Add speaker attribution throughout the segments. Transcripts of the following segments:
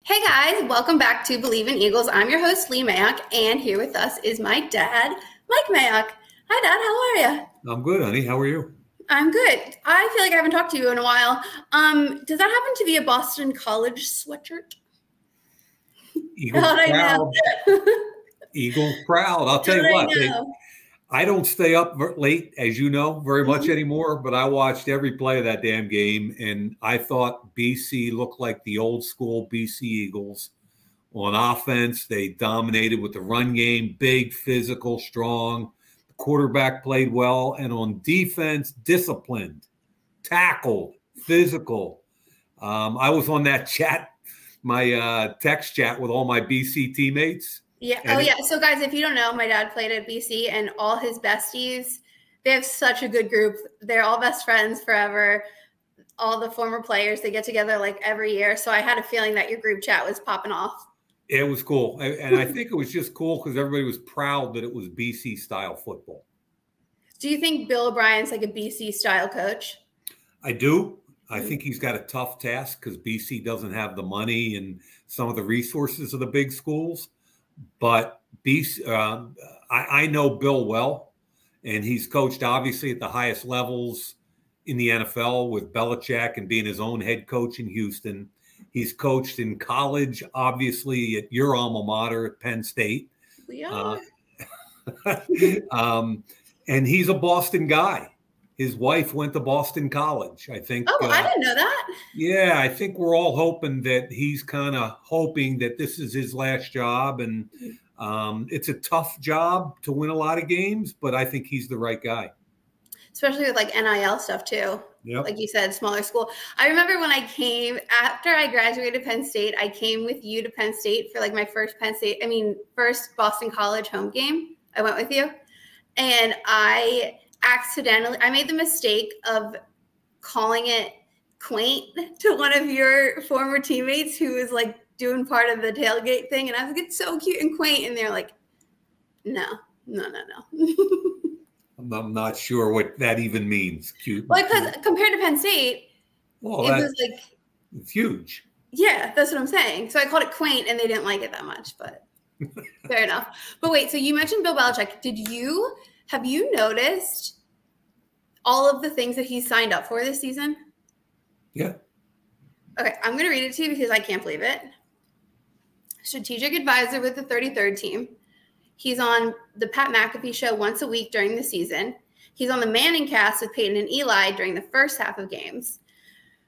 Speaker 1: Hey guys, welcome back to Believe in Eagles. I'm your host, Leigh Mayock, and here with us is my dad, Mike Mayock. Hi Dad, how are you?
Speaker 2: I'm good, honey. How are you?
Speaker 1: I'm good. I feel like I haven't talked to you in a while. Does that happen to be a Boston College sweatshirt?
Speaker 2: Eagles proud. Eagles proud. I'll tell you what, I don't stay up late, as you know, very much anymore, but I watched every play of that damn game, and I thought BC looked like the old school BC Eagles. On offense, they dominated with the run game, big, physical, strong. The quarterback played well, and on defense, disciplined, tackled, physical. I was on that chat, my text chat with all my BC teammates.
Speaker 1: Yeah. Oh, yeah. So, guys, if you don't know, my dad played at BC, and all his besties, they have such a good group. They're all best friends forever. All the former players, they get together like every year. So I had a feeling that your group chat was popping off.
Speaker 2: It was cool. And I think it was just cool because everybody was proud that it was BC-style football.
Speaker 1: Do you think Bill O'Brien's like a BC-style coach?
Speaker 2: I do. I think he's got a tough task because BC doesn't have the money and some of the resources of the big schools. But I know Bill well, and he's coached obviously at the highest levels in the NFL with Belichick and being his own head coach in Houston. He's coached in college, obviously at your alma mater at Penn State.
Speaker 1: Yeah.
Speaker 2: And he's a Boston guy. His wife went to Boston College, I think.
Speaker 1: Oh, I didn't know that.
Speaker 2: Yeah, I think we're all hoping that he's kind of hoping that this is his last job. And it's a tough job to win a lot of games, but I think he's the right guy.
Speaker 1: Especially with like NIL stuff too.
Speaker 2: Yep.
Speaker 1: Like you said, smaller school. I remember when I came, after I graduated Penn State, I came with you to Penn State for like my first first Boston College home game. I went with you. And I made the mistake of calling it quaint to one of your former teammates who was like doing part of the tailgate thing. And I was like, it's so cute and quaint. And they're like, no.
Speaker 2: I'm not sure what that even means. Cute.
Speaker 1: Well, because compared to Penn State, it was like
Speaker 2: it's huge.
Speaker 1: Yeah, that's what I'm saying. So I called it quaint, and they didn't like it that much. But fair enough. But wait, so you mentioned Bill Belichick. Have you noticed all of the things that he signed up for this season?
Speaker 2: Yeah.
Speaker 1: Okay, I'm going to read it to you because I can't believe it. Strategic advisor with the 33rd team. He's on the Pat McAfee show once a week during the season. He's on the Manning cast with Peyton and Eli during the first half of games.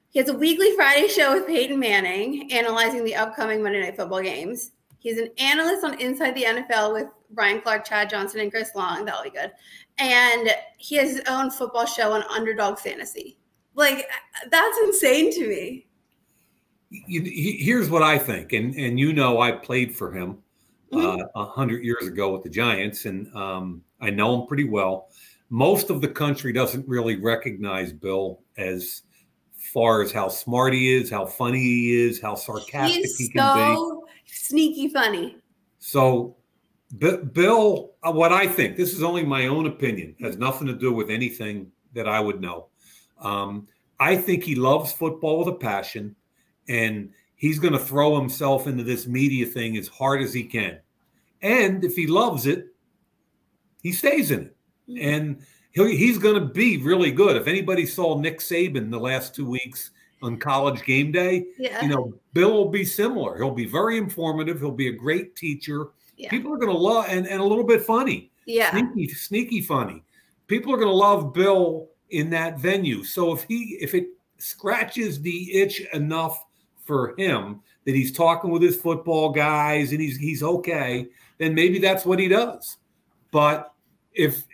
Speaker 1: He has a weekly Friday show with Peyton Manning, analyzing the upcoming Monday Night Football games. He's an analyst on Inside the NFL with Brian Clark, Chad Johnson, and Chris Long. That'll be good. And he has his own football show on Underdog Fantasy. Like, that's insane to me.
Speaker 2: Here's what I think. And you know I played for him 100 years ago with the Giants, and I know him pretty well. Most of the country doesn't really recognize Bill as far as how smart he is, how funny he is, how sarcastic he can be.
Speaker 1: So sneaky funny.
Speaker 2: So Bill, what I think, this is only my own opinion, has nothing to do with anything that I would know. I think he loves football with a passion, and he's going to throw himself into this media thing as hard as he can. And if he loves it, he stays in it. And he's going to be really good. If anybody saw Nick Saban the last 2 weeks on College Game Day, Bill will be similar. He'll be very informative. He'll be a great teacher. Yeah. People are going to love, and a little bit funny.
Speaker 1: Yeah.
Speaker 2: Sneaky funny. People are going to love Bill in that venue. So if it scratches the itch enough for him that he's talking with his football guys and he's okay, then maybe that's what he does. But if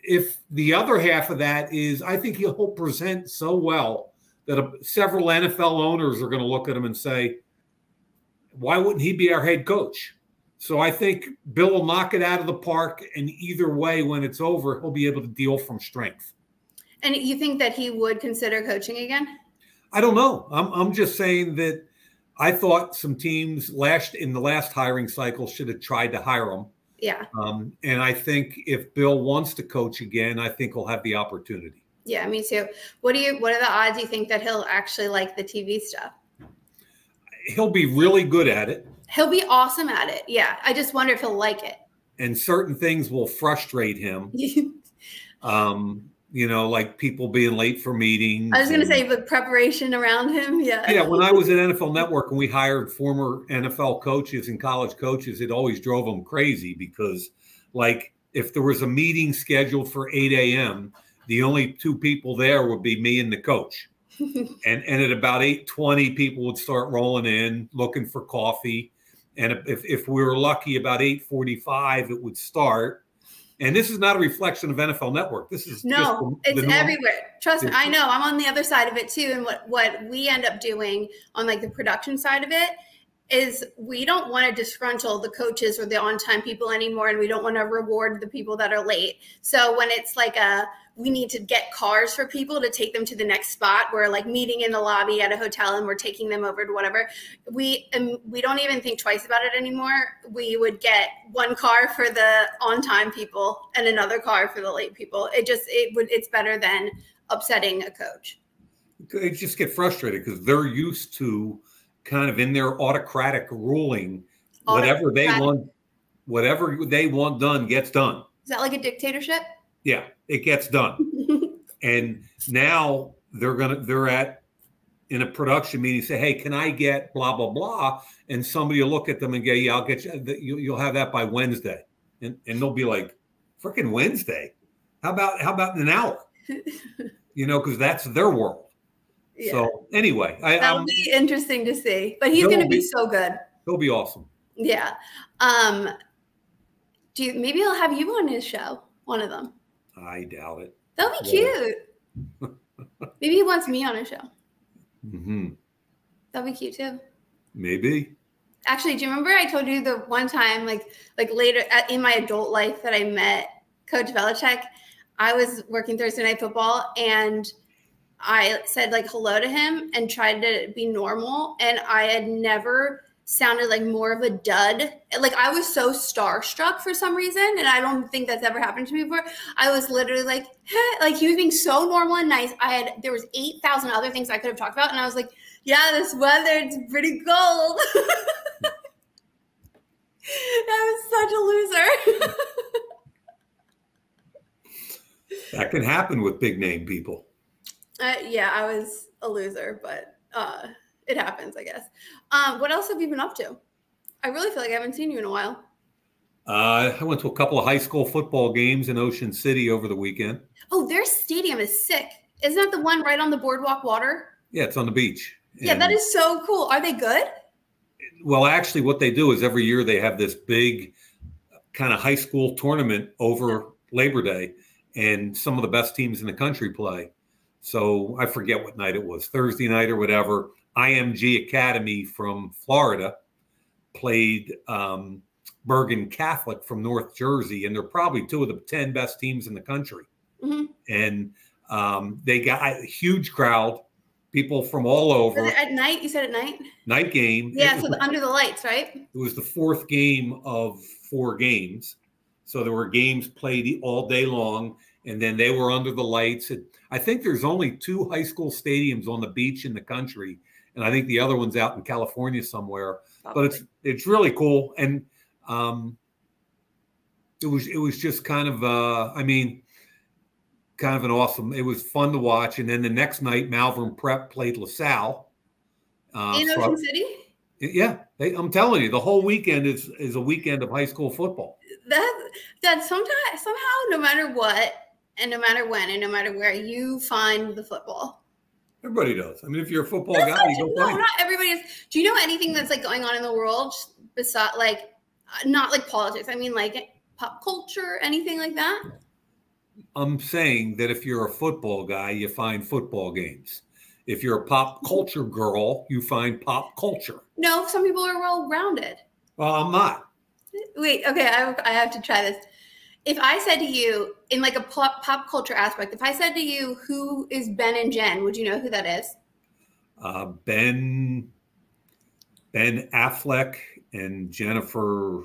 Speaker 2: the other half of that is, I think he'll present so well that several NFL owners are going to look at him and say, why wouldn't he be our head coach? So I think Bill will knock it out of the park, and either way, when it's over, he'll be able to deal from strength.
Speaker 1: And you think that he would consider coaching again?
Speaker 2: I don't know. I'm just saying that I thought some teams in the last hiring cycle should have tried to hire him.
Speaker 1: Yeah.
Speaker 2: And I think if Bill wants to coach again, I think he'll have the opportunity.
Speaker 1: Yeah, me too. What are the odds you think that he'll actually like the TV stuff?
Speaker 2: He'll be really good at it.
Speaker 1: He'll be awesome at it. Yeah. I just wonder if he'll like it.
Speaker 2: And certain things will frustrate him. Like people being late for meetings.
Speaker 1: I was going to say the preparation around him. Yeah.
Speaker 2: Yeah. When I was at NFL Network and we hired former NFL coaches and college coaches, it always drove them crazy because, like, if there was a meeting scheduled for 8 a.m., the only two people there would be me and the coach. and at about 8:20, people would start rolling in looking for coffee. And if we were lucky, about 8:45, it would start. And this is not a reflection of NFL Network. This is
Speaker 1: it's everywhere. Trust me, I know. I'm on the other side of it too. And what we end up doing on like the production side of it is we don't want to disgruntle the coaches or the on-time people anymore, and we don't want to reward the people that are late. So when it's like we need to get cars for people to take them to the next spot, we're like meeting in the lobby at a hotel and we're taking them over to whatever. We don't even think twice about it anymore. We would get one car for the on-time people and another car for the late people. It's better than upsetting a coach.
Speaker 2: They just get frustrated because they're used to kind of in their autocratic ruling, whatever they want done gets done.
Speaker 1: Is that like a dictatorship?
Speaker 2: Yeah, it gets done. And now they're in a production meeting, say, hey, can I get blah, blah, blah? And somebody will look at them and go, yeah, I'll get you. You'll have that by Wednesday. And they'll be like, freaking Wednesday? How about in an hour? Because that's their world. Yeah. So anyway,
Speaker 1: that'll be interesting to see. But he's going to be so good.
Speaker 2: He'll be awesome.
Speaker 1: Yeah. Maybe he'll have you on his show, one of them.
Speaker 2: I doubt it.
Speaker 1: That'll be cute. Maybe he wants me on his show.
Speaker 2: Mm-hmm.
Speaker 1: That'll be cute too.
Speaker 2: Maybe.
Speaker 1: Actually, do you remember I told you the one time, like later in my adult life that I met Coach Belichick? I was working Thursday Night Football and I said like hello to him and tried to be normal, and I had never sounded like more of a dud. Like I was so starstruck for some reason, and I don't think that's ever happened to me before. I was literally like, hey, like he was being so normal and nice. There was 8,000 other things I could have talked about, and I was like, yeah, this weather, it's pretty cold. I was such a loser.
Speaker 2: That can happen with big name people.
Speaker 1: Yeah, I was a loser, but it happens, I guess. What else have you been up to? I really feel like I haven't seen you in a while.
Speaker 2: I went to a couple of high school football games in Ocean City over the weekend.
Speaker 1: Oh, their stadium is sick. Isn't that the one right on the boardwalk water?
Speaker 2: Yeah, it's on the beach.
Speaker 1: Yeah, that is so cool. Are they good?
Speaker 2: Well, actually, what they do is every year they have this big kind of high school tournament over Labor Day, and some of the best teams in the country play. So I forget what night it was, Thursday night or whatever. IMG Academy from Florida played Bergen Catholic from North Jersey, and they're probably two of the 10 best teams in the country. Mm-hmm. And they got a huge crowd, people from all over.
Speaker 1: Was it at night? You said at night?
Speaker 2: Night game.
Speaker 1: Yeah, so under the lights, right?
Speaker 2: It was the fourth game of 4 games. So there were games played all day long, and then they were under the lights. I think there's only 2 high school stadiums on the beach in the country, and I think the other one's out in California somewhere. Probably. But it's really cool, and it was just kind of kind of an awesome. It was fun to watch, and then the next night, Malvern Prep played LaSalle
Speaker 1: in Ocean City.
Speaker 2: Yeah, I'm telling you, the whole weekend is a weekend of high school football.
Speaker 1: That somehow, no matter what, and no matter when, and no matter where, you find the football.
Speaker 2: Everybody does. I mean, if you're a football guy, you go find it.
Speaker 1: Not everybody is. Do you know anything that's like going on in the world besides like not like politics? I mean, like pop culture, anything like that?
Speaker 2: I'm saying that if you're a football guy, you find football games. If you're a pop culture girl, you find pop culture.
Speaker 1: No, some people are well-rounded.
Speaker 2: Well, I'm not.
Speaker 1: Wait, okay, I have to try this. If I said to you, in like a pop culture aspect, if I said to you, who is Ben and Jen, would you know who that is?
Speaker 2: Ben Affleck and Jennifer,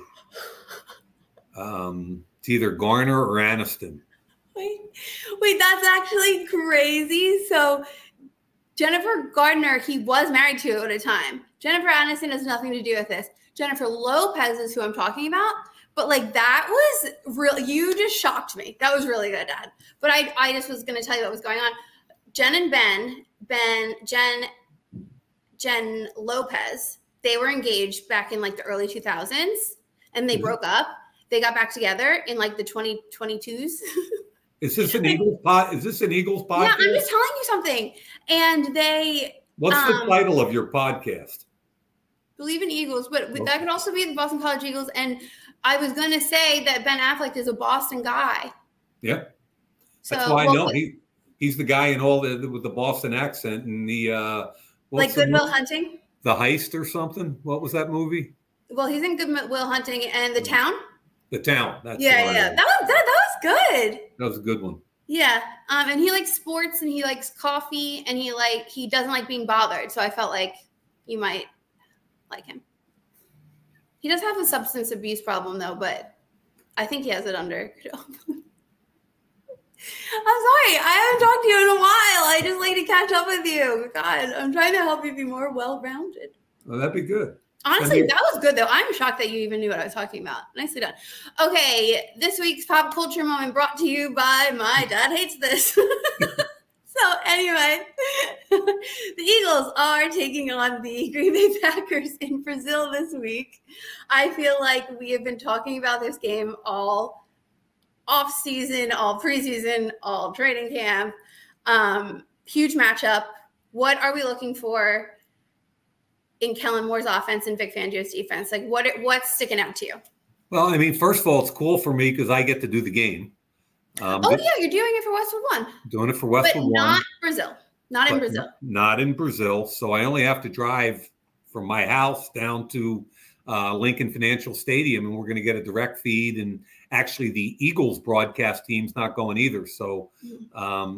Speaker 2: it's either Garner or Aniston.
Speaker 1: Wait, that's actually crazy. So Jennifer Gardner, he was married to at a time. Jennifer Aniston has nothing to do with this. Jennifer Lopez is who I'm talking about. But like that was real. You just shocked me. That was really good, Dad. But I just was going to tell you what was going on. Jen and Jen Lopez, they were engaged back in like the early 2000s and they broke up. They got back together in like the 2022s.
Speaker 2: Is this an Eagles pod? Is this an Eagles podcast?
Speaker 1: Yeah, I'm just telling you something. And they.
Speaker 2: What's the title of your podcast?
Speaker 1: Believe in Eagles, but that could also be the Boston College Eagles. And I was going to say that Ben Affleck is a Boston guy.
Speaker 2: Yeah, that's why I know he's the guy in all with the Boston accent and the
Speaker 1: like Good Will Hunting,
Speaker 2: The Heist or something. What was that movie?
Speaker 1: Well, he's in Good Will Hunting and The Town.
Speaker 2: The Town. That's
Speaker 1: yeah. That was good.
Speaker 2: That was a good one.
Speaker 1: Yeah, and he likes sports and he likes coffee and he doesn't like being bothered. So I felt like you might like him. He does have a substance abuse problem though, but I think he has it under control. I'm sorry, I haven't talked to you in a while. I just like to catch up with you. God, I'm trying to help you be more well-rounded.
Speaker 2: Well, that'd be good.
Speaker 1: Honestly, that was good, though. I'm shocked that you even knew what I was talking about. Nicely done. Okay, this week's pop culture moment brought to you by My Dad Hates This. So, anyway, the Eagles are taking on the Green Bay Packers in Brazil this week. I feel like we have been talking about this game all off-season, all preseason, all training camp. Huge matchup. What are we looking for in Kellen Moore's offense and Vic Fangio's defense? Like, what's sticking out to you?
Speaker 2: Well, I mean, first of all, it's cool for me because I get to do the game.
Speaker 1: Yeah, you're doing it for Westwood One.
Speaker 2: Doing it for Westwood One.
Speaker 1: But not Brazil. Not in Brazil.
Speaker 2: Not in Brazil. So I only have to drive from my house down to Lincoln Financial Stadium, and we're going to get a direct feed. And actually, the Eagles broadcast team's not going either. So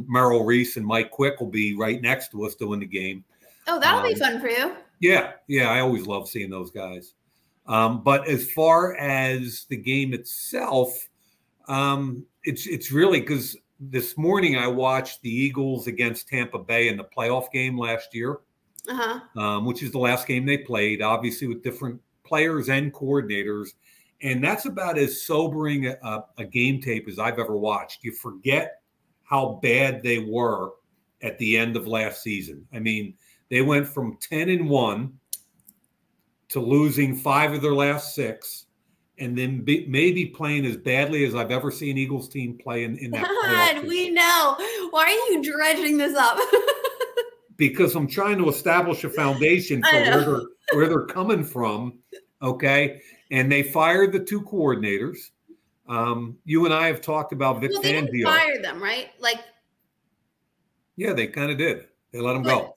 Speaker 2: Merrill Reese and Mike Quick will be right next to us doing the game.
Speaker 1: Oh, that'll be fun for you.
Speaker 2: Yeah. I always love seeing those guys. But as far as the game itself, it's really because this morning I watched the Eagles against Tampa Bay in the playoff game last year, which is the last game they played, obviously with different players and coordinators. And that's about as sobering a game tape as I've ever watched. You forget how bad they were at the end of last season. I mean, they went from 10-1 to losing 5 of their last 6. And then maybe playing as badly as I've ever seen Eagles team play in that playoff.
Speaker 1: God, we know. Why are you dredging this up?
Speaker 2: Because I'm trying to establish a foundation for where they're coming from. Okay. And they fired the 2 coordinators. You and I have talked about Vic Fangio.
Speaker 1: They didn't fire them, right?
Speaker 2: Yeah, they kind of did. They let them go.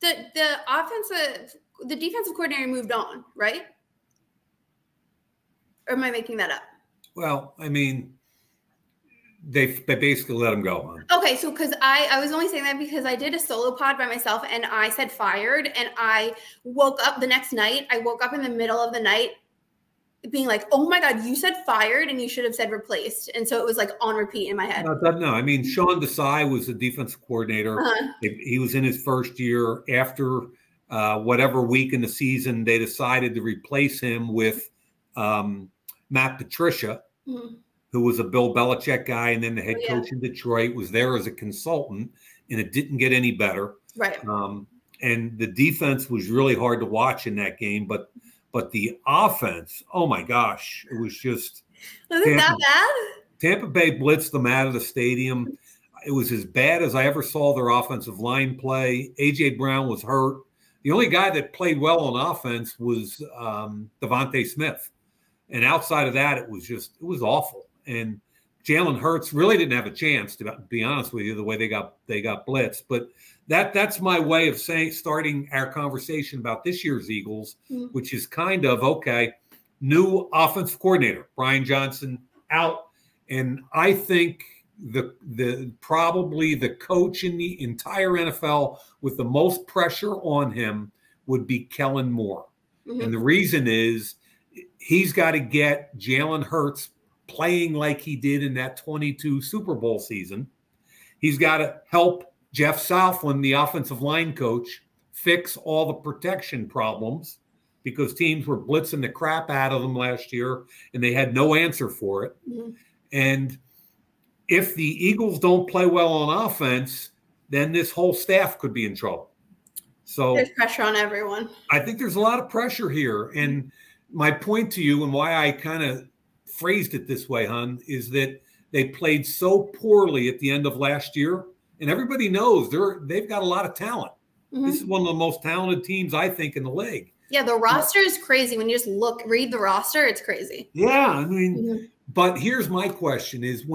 Speaker 1: The defensive coordinator moved on, right? Or am I making that up?
Speaker 2: Well, I mean, they basically let him go.
Speaker 1: Okay, so because I was only saying that because I did a solo pod by myself and I said fired, and I woke up the next night. I woke up in the middle of the night being like, oh my God, you said fired and you should have said replaced. And so it was like on repeat in my head.
Speaker 2: No, I mean, Sean Desai was the defensive coordinator. He was in his first year. After whatever week in the season, they decided to replace him with Matt Patricia, who was a Bill Belichick guy, and then the head coach in Detroit, was there as a consultant, and it didn't get any better.
Speaker 1: Right.
Speaker 2: And the defense was really hard to watch in that game, but the offense, oh my gosh, it was just
Speaker 1: that bad?
Speaker 2: Tampa Bay blitzed them out of the stadium. It was as bad as I ever saw their offensive line play. A.J. Brown was hurt. The only guy that played well on offense was Devontae Smith. And outside of that, it was awful. And Jalen Hurts really didn't have a chance, to be honest with you, the way they got blitzed. But that's my way of starting our conversation about this year's Eagles, which is kind of, okay, new offensive coordinator, Brian Johnson out. And I think probably the coach in the entire NFL with the most pressure on him would be Kellen Moore. And the reason is he's got to get Jalen Hurts playing like he did in that 22 Super Bowl season. He's got to help Jeff Southland, the offensive line coach, fix all the protection problems because teams were blitzing the crap out of them last year and they had no answer for it.
Speaker 1: Mm-hmm.
Speaker 2: And if the Eagles don't play well on offense, then this whole staff could be in trouble. So
Speaker 1: there's pressure on everyone.
Speaker 2: I think there's a lot of pressure here. And my point to you and why I kind of phrased it this way, hon, is that they played so poorly at the end of last year. And everybody knows they've got a lot of talent. Mm-hmm. This is one of the most talented teams, I think, in the league.
Speaker 1: Yeah, the roster is crazy. When you just read the roster, it's crazy.
Speaker 2: Yeah, I mean, but here's my question is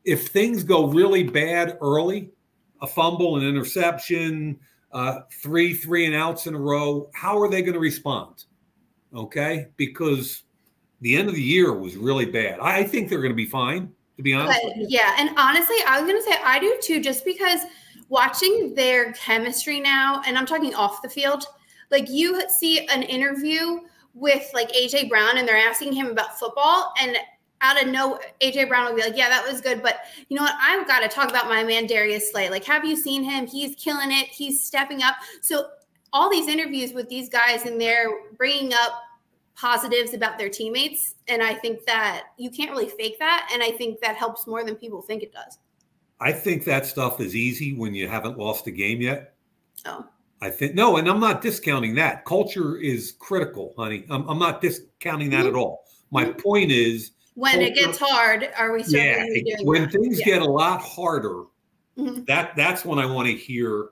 Speaker 2: if things go really bad early, a fumble, an interception, 3 and outs in a row, how are they going to respond? Okay, because the end of the year was really bad. I think they're going to be fine, to be honest.
Speaker 1: Yeah, and honestly, I was going to say I do too, just because watching their chemistry now, and I'm talking off the field, like you see an interview with like AJ Brown and they're asking him about football, and out of no, AJ Brown will be like, yeah, that was good. But you know what? I've got to talk about my man, Darius Slay. Like, have you seen him? He's killing it. He's stepping up. So all these interviews with these guys, and they're bringing up positives about their teammates. And I think that you can't really fake that. And I think that helps more than people think it does.
Speaker 2: I think that stuff is easy when you haven't lost a game yet.
Speaker 1: Oh.
Speaker 2: I think, no, and I'm not discounting that. Culture is critical, honey. I'm not discounting that at all. My point is,
Speaker 1: when it gets hard, are we still doing
Speaker 2: when things get a lot harder, that's when I want to hear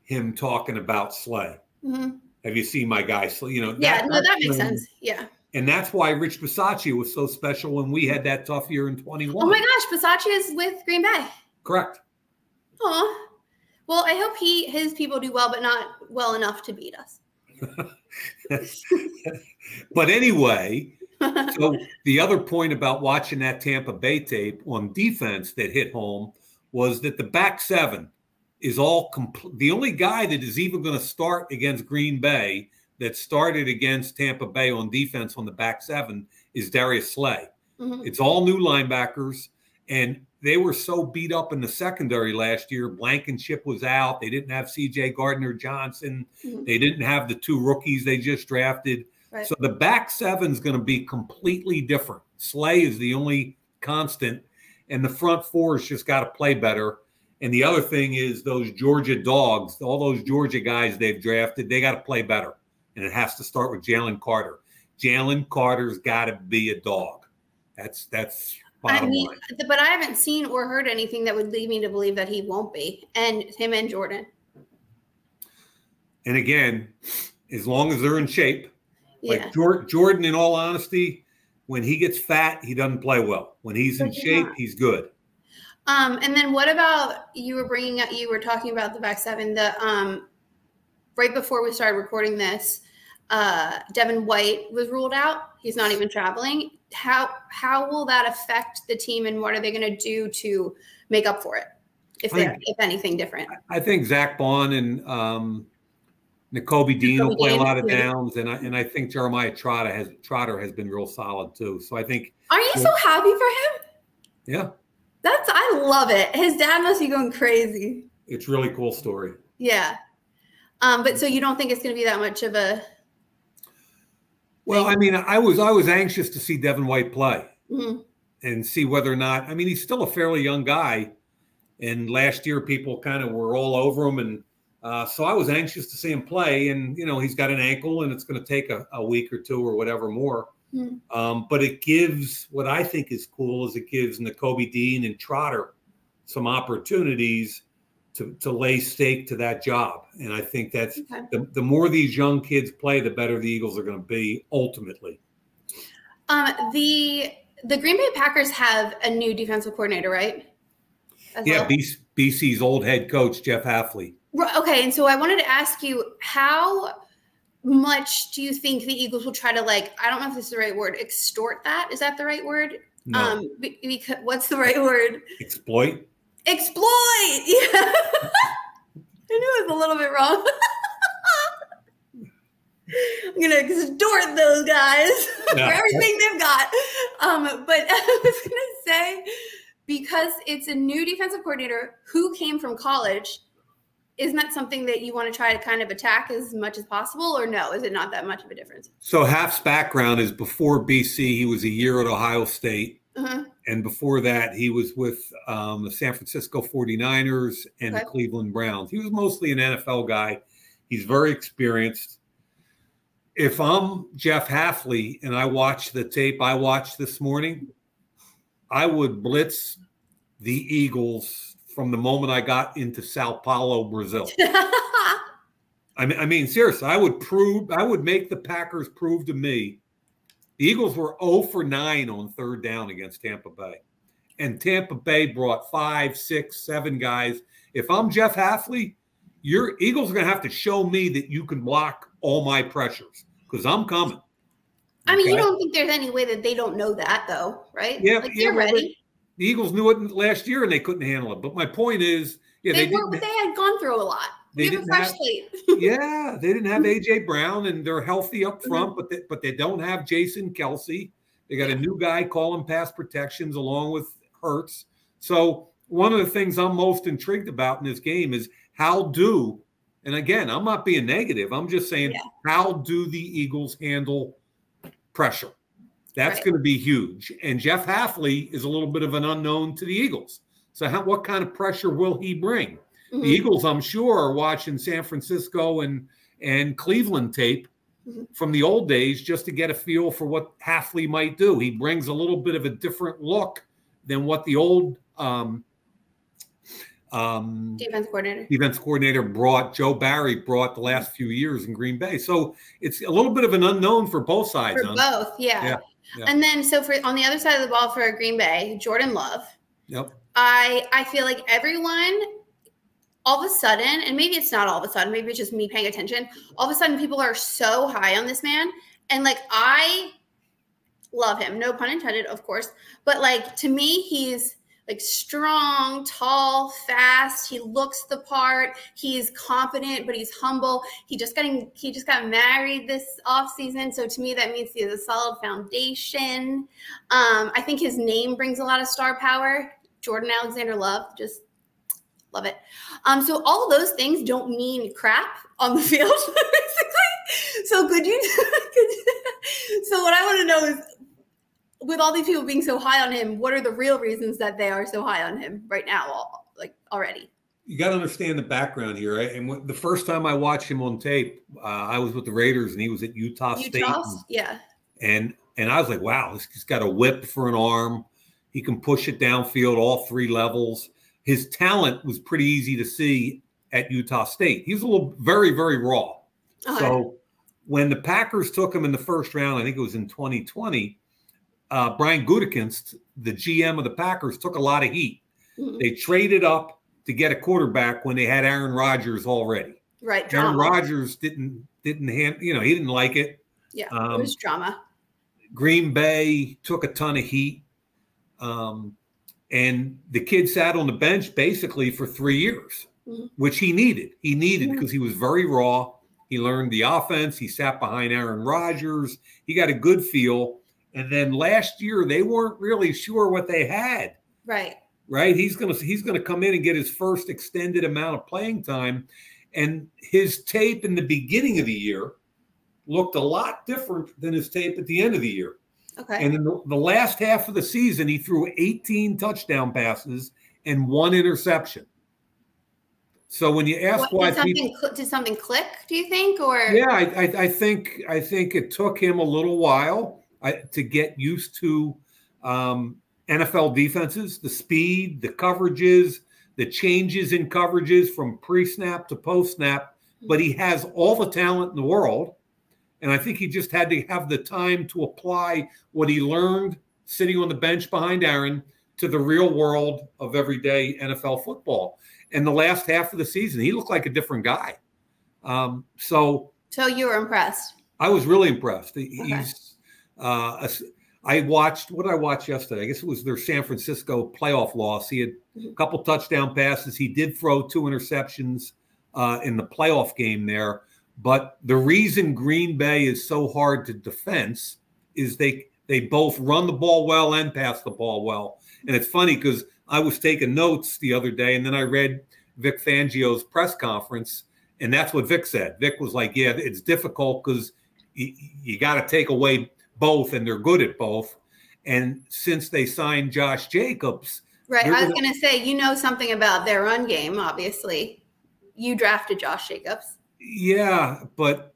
Speaker 2: him talking about Slay. Have you seen my guy Slay? You know,
Speaker 1: that makes sense. Yeah.
Speaker 2: And that's why Rich Bisaccia was so special when we had that tough year in 21.
Speaker 1: Oh my gosh, Bisaccia is with Green Bay.
Speaker 2: Correct.
Speaker 1: Oh. Well, I hope his people do well, but not well enough to beat us.
Speaker 2: But anyway, so the other point about watching that Tampa Bay tape on defense that hit home was that the back seven is all the only guy that is even going to start against Green Bay that started against Tampa Bay on defense on the back seven is Darius Slay. It's all new linebackers, and they were so beat up in the secondary last year. Blankenship was out. They didn't have C.J. Gardner-Johnson. They didn't have the 2 rookies they just drafted. Right. So the back seven is going to be completely different. Slay is the only constant, and the front four has just got to play better. And the other thing is those Georgia dogs, all those Georgia guys they've drafted, they got to play better. And it has to start with Jalen Carter. Jalen Carter's got to be a dog. That's bottom line.
Speaker 1: But I haven't seen or heard anything that would lead me to believe that he won't be, and him and Jordan.
Speaker 2: And again, as long as they're in shape. Like Jordan, in all honesty, when he gets fat, he doesn't play well. When he's in shape, he's good.
Speaker 1: And then what about you were talking about the back seven. Right before we started recording this, Devin White was ruled out. He's not even traveling. How will that affect the team, and what are they going to do to make up for it, if anything different? I think
Speaker 2: Zach Bond and N'Kobe Dean will play a lot of downs, and I think Jeremiah Trotter has been real solid too. So I think.
Speaker 1: Are you so happy for him?
Speaker 2: Yeah.
Speaker 1: I love it. His dad must be going crazy.
Speaker 2: It's a really cool story.
Speaker 1: Yeah. But so you don't think it's going to be that much of a.
Speaker 2: Well, I mean, I was anxious to see Devin White play and see whether or not. I mean, he's still a fairly young guy, and last year people kind of were all over him, and so I was anxious to see him play. And you know, he's got an ankle, and it's going to take a week or 2 or whatever more. But it gives, what I think is cool is it gives N'Kobe Dean and Trotter some opportunities to lay stake to that job. And I think that's the more these young kids play, the better the Eagles are going to be ultimately.
Speaker 1: The Green Bay Packers have a new defensive coordinator, right?
Speaker 2: BC's old head coach, Jeff Hafley.
Speaker 1: Okay. And so I wanted to ask you, how much do you think the Eagles will try to, like, I don't know if this is the right word, extort that? Is that the right word?
Speaker 2: No.
Speaker 1: Because what's the right word?
Speaker 2: Exploit.
Speaker 1: Yeah. I knew it was a little bit wrong. I'm going to extort those guys for everything they've got. But I was going to say, because it's a new defensive coordinator who came from college, isn't that something that you want to try to kind of attack as much as possible, or no? Is it not that much of a difference?
Speaker 2: So Half's background is before BC. He was a year at Ohio State. And before that, he was with the San Francisco 49ers and the Cleveland Browns. He was mostly an NFL guy. He's very experienced. If I'm Jeff Hafley and I watch the tape I watched this morning, I would blitz the Eagles from the moment I got into Sao Paulo, Brazil. I mean, seriously, I would make the Packers prove to me. The Eagles were 0 for 9 on third down against Tampa Bay. And Tampa Bay brought 5, 6, 7 guys. If I'm Jeff Hafley, your Eagles are going to have to show me that you can block all my pressures because I'm coming.
Speaker 1: I mean, you don't think there's any way that they don't know that, though, right?
Speaker 2: Yeah,
Speaker 1: like, they're ready.
Speaker 2: The Eagles knew it last year, and they couldn't handle it. But my point is, yeah,
Speaker 1: they had gone through a lot. They have a fresh slate.
Speaker 2: Yeah, they didn't have A.J. Brown, and they're healthy up front, but they don't have Jason Kelsey. They got a new guy calling pass protections along with Hurts. So one of the things I'm most intrigued about in this game is and again, I'm not being negative. I'm just saying, how do the Eagles handle pressure? That's going to be huge. And Jeff Hafley is a little bit of an unknown to the Eagles. So what kind of pressure will he bring? The Eagles, I'm sure, are watching San Francisco and Cleveland tape from the old days just to get a feel for what Hafley might do. He brings a little bit of a different look than what the old
Speaker 1: defense
Speaker 2: coordinator Joe Barry brought the last few years in Green Bay. So it's a little bit of an unknown for both sides.
Speaker 1: For both, yeah. And then on the other side of the ball for Green Bay, Jordan Love.
Speaker 2: Yep.
Speaker 1: I feel like everyone all of a sudden, and maybe it's not all of a sudden, maybe it's just me paying attention. All of a sudden, people are so high on this man. And like, I love him, no pun intended, of course. But like, to me, he's like strong, tall, fast. He looks the part. He's confident, but he's humble. He just got married this offseason. So to me, that means he has a solid foundation. I think his name brings a lot of star power. Jordan Alexander Love, just love it. So all of those things don't mean crap on the field, basically. So so what I want to know is, with all these people being so high on him, what are the real reasons that they are so high on him right now, already? You
Speaker 2: got to understand the background here, right? And the first time I watched him on tape, I was with the Raiders, and he was at Utah State. And I was like, wow, he's got a whip for an arm. He can push it downfield all 3 levels. His talent was pretty easy to see at Utah State. He was very, very raw. So when the Packers took him in the first round, I think it was in 2020, Brian Gutekunst, the GM of the Packers, took a lot of heat. They traded up to get a quarterback when they had Aaron Rodgers already.
Speaker 1: Right.
Speaker 2: Aaron Rodgers didn't he didn't like it.
Speaker 1: Yeah, it was drama.
Speaker 2: Green Bay took a ton of heat. And the kid sat on the bench basically for 3 years, which he needed. He needed because he was very raw. He learned the offense. He sat behind Aaron Rodgers. He got a good feel. And then last year, they weren't really sure what they had.
Speaker 1: Right.
Speaker 2: He's gonna come in and get his first extended amount of playing time. And his tape in the beginning of the year looked a lot different than his tape at the end of the year.
Speaker 1: Okay.
Speaker 2: And in the last half of the season, he threw 18 touchdown passes and 1 interception. So when you ask
Speaker 1: did something click, do you think? Or
Speaker 2: I think it took him a little while to get used to NFL defenses, the speed, the coverages, the changes in coverages from pre-snap to post-snap. But he has all the talent in the world. And I think he just had to have the time to apply what he learned sitting on the bench behind Aaron to the real world of everyday NFL football. And the last half of the season, he looked like a different guy. So
Speaker 1: you were impressed.
Speaker 2: I was really impressed. I watched what I watched yesterday. I guess it was their San Francisco playoff loss. He had a couple touchdown passes. He did throw 2 interceptions in the playoff game there. But the reason Green Bay is so hard to defense is they both run the ball well and pass the ball well. And it's funny because I was taking notes the other day, and then I read Vic Fangio's press conference, and that's what Vic said. Vic was like, yeah, it's difficult because you got to take away both, and they're good at both. And since they signed Josh Jacobs.
Speaker 1: Right. I was going to say, you know something about their run game, obviously. You drafted Josh Jacobs.
Speaker 2: Yeah, but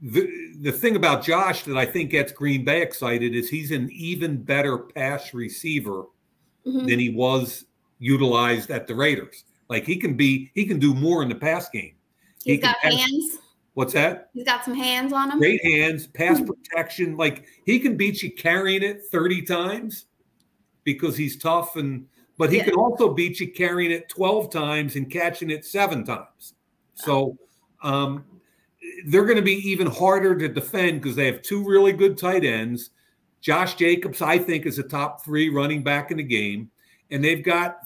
Speaker 2: the thing about Josh that I think gets Green Bay excited is he's an even better pass receiver than he was utilized at the Raiders. Like he can do more in the pass game.
Speaker 1: He's got hands.
Speaker 2: What's that?
Speaker 1: He's got some hands on him.
Speaker 2: Great hands, pass protection. Like he can beat you carrying it 30 times because he's tough, but he can also beat you carrying it 12 times and catching it 7 times. So they're going to be even harder to defend because they have 2 really good tight ends. Josh Jacobs, I think, is a top 3 running back in the game. And they've got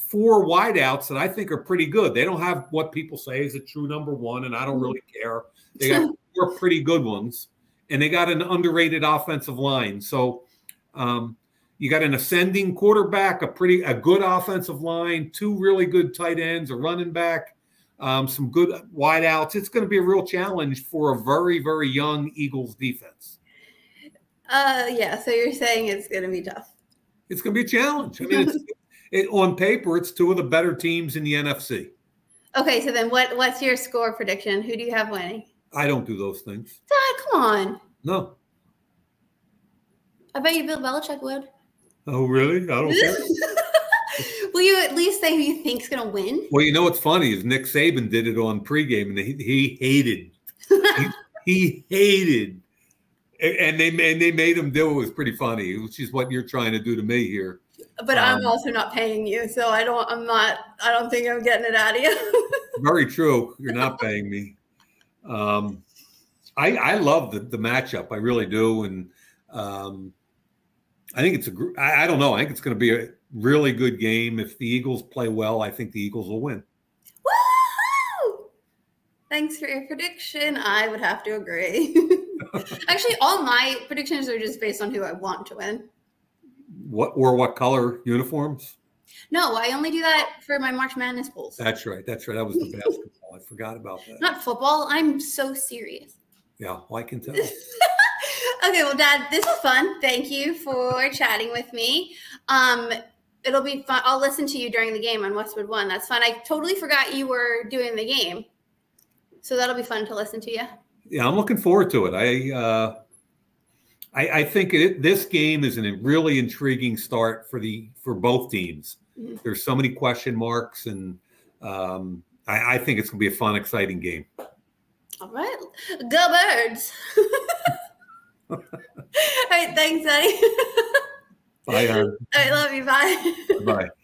Speaker 2: 4 wideouts that I think are pretty good. They don't have what people say is a true number 1, and I don't really care. They got 4 pretty good ones, and they got an underrated offensive line. So you got an ascending quarterback, a good offensive line, 2 really good tight ends, a running back, some good wideouts. It's going to be a real challenge for a very, very young Eagles defense.
Speaker 1: Yeah, so you're saying it's going to be tough.
Speaker 2: It's going to be a challenge. I mean, on paper, it's 2 of the better teams in the NFC.
Speaker 1: Okay, so then what's your score prediction? Who do you have winning?
Speaker 2: I don't do those things.
Speaker 1: Dad, come on.
Speaker 2: No.
Speaker 1: I bet you Bill Belichick would.
Speaker 2: Oh, really? I don't care.
Speaker 1: Will you at least say who you think's going to win?
Speaker 2: Well, you know what's funny is Nick Saban did it on pregame, and he hated. he hated. And they made him do it. It was pretty funny, which is what you're trying to do to me here.
Speaker 1: But I'm also not paying you, so I don't think I'm getting it out of you.
Speaker 2: Very true. You're not paying me. I love the matchup. I really do. And I think I don't know. I think it's going to be a really good game. If the Eagles play well, I think the Eagles will win.
Speaker 1: Woo! Thanks for your prediction. I would have to agree. Actually, all my predictions are just based on who I want to win.
Speaker 2: What color uniforms?
Speaker 1: No, I only do that for my March Madness polls.
Speaker 2: That's right. That was the basketball. I forgot about that.
Speaker 1: Not football. I'm so serious.
Speaker 2: Yeah, well, I can tell.
Speaker 1: Okay, well, Dad, this was fun. Thank you for chatting with me. It'll be fun. I'll listen to you during the game on Westwood One. That's fun. I totally forgot you were doing the game, so that'll be fun to listen to you.
Speaker 2: Yeah, I'm looking forward to it. I think this game is a really intriguing start for both teams. Mm-hmm. There's so many question marks, and I think it's going to be a fun, exciting game.
Speaker 1: All right, go Birds! All right, thanks, Daddy.
Speaker 2: Bye, hon.
Speaker 1: I love you. Bye.
Speaker 2: Bye.